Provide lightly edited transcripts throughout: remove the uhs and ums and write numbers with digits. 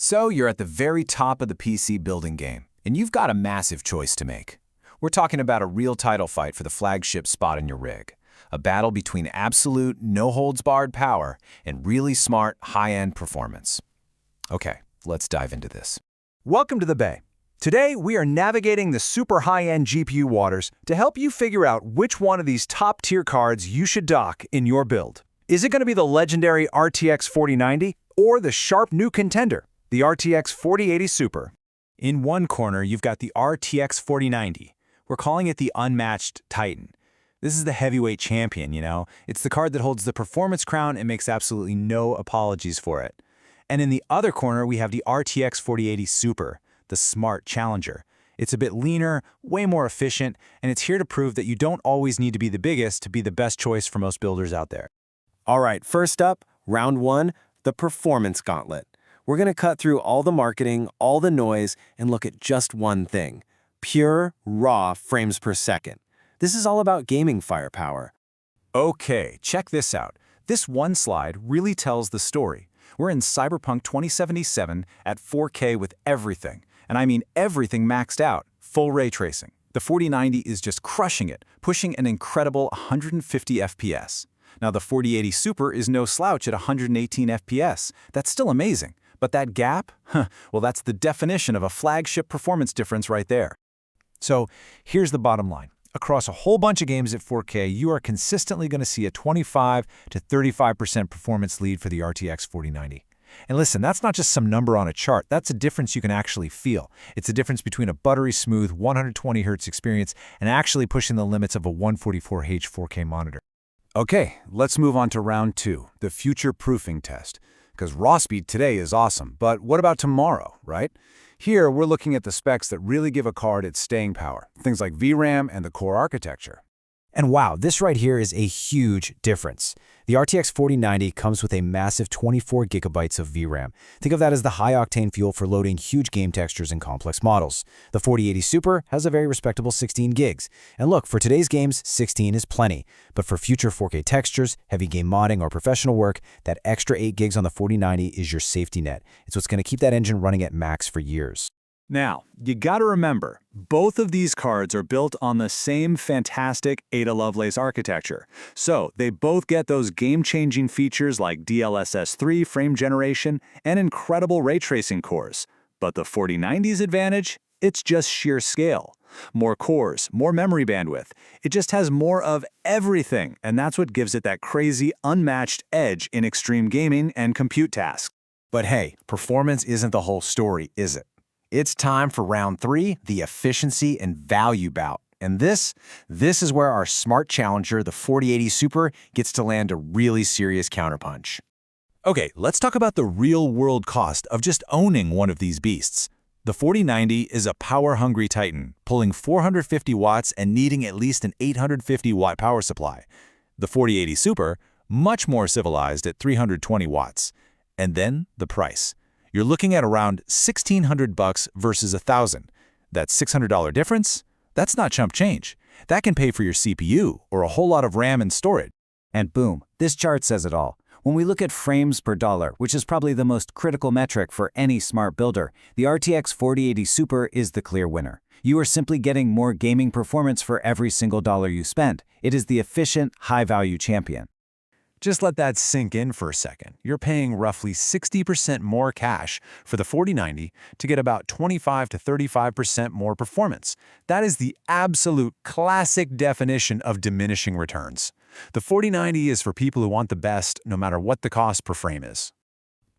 So you're at the very top of the PC building game, and you've got a massive choice to make. We're talking about a real title fight for the flagship spot in your rig. A battle between absolute, no-holds-barred power and really smart, high-end performance. Okay, let's dive into this. Welcome to the Bay. Today, we are navigating the super high-end GPU waters to help you figure out which one of these top-tier cards you should dock in your build. Is it going to be the legendary RTX 4090 or the sharp new contender, the RTX 4080 Super? In one corner, you've got the RTX 4090. We're calling it the unmatched Titan. This is the heavyweight champion, It's the card that holds the performance crown and makes absolutely no apologies for it. And in the other corner, we have the RTX 4080 Super, the smart challenger. It's a bit leaner, way more efficient, and it's here to prove that you don't always need to be the biggest to be the best choice for most builders out there. All right, first up, round one, the performance gauntlet. We're going to cut through all the marketing, all the noise, and look at just one thing: pure, raw frames per second. This is all about gaming firepower. Okay, check this out. This one slide really tells the story. We're in Cyberpunk 2077 at 4K with everything, and I mean everything maxed out, full ray tracing. The 4090 is just crushing it, pushing an incredible 150 FPS. Now the 4080 Super is no slouch at 118 FPS. That's still amazing. But that gap? Well, that's the definition of a flagship performance difference right there. So here's the bottom line. Across a whole bunch of games at 4K, you are consistently going to see a 25 to 35% performance lead for the RTX 4090. And listen, that's not just some number on a chart. That's a difference you can actually feel. It's a difference between a buttery smooth 120 Hz experience and actually pushing the limits of a 144Hz 4K monitor. Okay, let's move on to round two, the future-proofing test. Because raw speed today is awesome, but what about tomorrow, right? Here, we're looking at the specs that really give a card its staying power, things like VRAM and the core architecture. And wow, this right here is a huge difference. The RTX 4090 comes with a massive 24 gigabytes of VRAM. Think of that as the high-octane fuel for loading huge game textures and complex models. The 4080 Super has a very respectable 16 gigs. And look, for today's games, 16 is plenty. But for future 4K textures, heavy game modding, or professional work, that extra 8 gigs on the 4090 is your safety net. It's what's going to keep that engine running at max for years. Now, you gotta remember, both of these cards are built on the same fantastic Ada Lovelace architecture. So they both get those game-changing features like DLSS 3 frame generation and incredible ray tracing cores. But the 4090's advantage? It's just sheer scale. More cores, more memory bandwidth. It just has more of everything, and that's what gives it that crazy, unmatched edge in extreme gaming and compute tasks. But hey, performance isn't the whole story, is it? It's time for round three, the efficiency and value bout. And this is where our smart challenger, the 4080 Super, gets to land a really serious counterpunch. Okay, let's talk about the real-world cost of just owning one of these beasts. The 4090 is a power-hungry Titan, pulling 450 watts and needing at least an 850-watt power supply. The 4080 Super, much more civilized at 320 watts. And then the price. You're looking at around $1,600 versus $1,000. That $600 difference? That's not chump change. That can pay for your CPU or a whole lot of RAM and storage. And boom, this chart says it all. When we look at frames per dollar, which is probably the most critical metric for any smart builder, the RTX 4080 Super is the clear winner. You are simply getting more gaming performance for every single dollar you spend. It is the efficient, high-value champion. Just let that sink in for a second. You're paying roughly 60% more cash for the 4090 to get about 25 to 35% more performance. That is the absolute classic definition of diminishing returns. The 4090 is for people who want the best, no matter what the cost per frame is.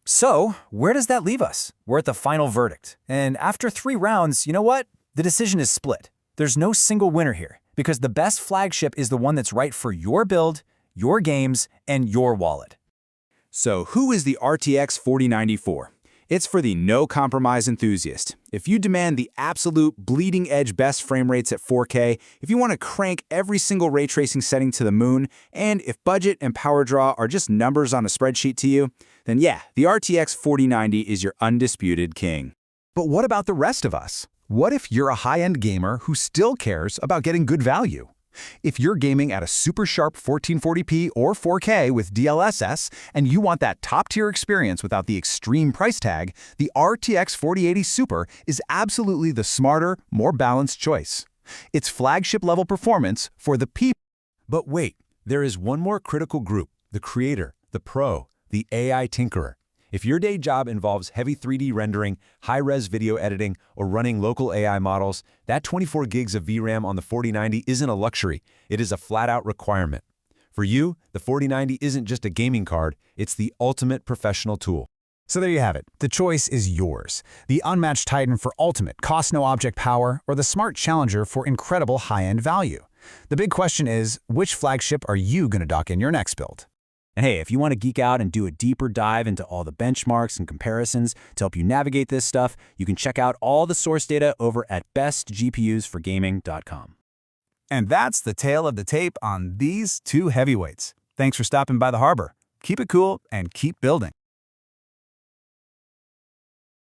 So, where does that leave us? We're at the final verdict. And after 3 rounds, you know what? The decision is split. There's no single winner here, because the best flagship is the one that's right for your build, your games, and your wallet. So who is the RTX 4090 for? It's for the no-compromise enthusiast. If you demand the absolute bleeding-edge best frame rates at 4K, if you want to crank every single ray tracing setting to the moon, and if budget and power draw are just numbers on a spreadsheet to you, then yeah, the RTX 4090 is your undisputed king. But what about the rest of us? What if you're a high-end gamer who still cares about getting good value? If you're gaming at a super sharp 1440p or 4K with DLSS and you want that top-tier experience without the extreme price tag, the RTX 4080 Super is absolutely the smarter, more balanced choice. It's flagship-level performance for the people. But wait, there is one more critical group, the creator, the pro, the AI tinkerer. If your day job involves heavy 3D rendering, high-res video editing, or running local AI models, that 24 gigs of VRAM on the 4090 isn't a luxury, it is a flat-out requirement. For you, the 4090 isn't just a gaming card, it's the ultimate professional tool. So there you have it. The choice is yours. The unmatched Titan for ultimate cost-no-object power, or the smart Challenger for incredible high-end value. The big question is, which flagship are you going to dock in your next build? And hey, if you want to geek out and do a deeper dive into all the benchmarks and comparisons to help you navigate this stuff, you can check out all the source data over at bestgpusforgaming.com. And that's the tale of the tape on these two heavyweights. Thanks for stopping by the harbor. Keep it cool and keep building.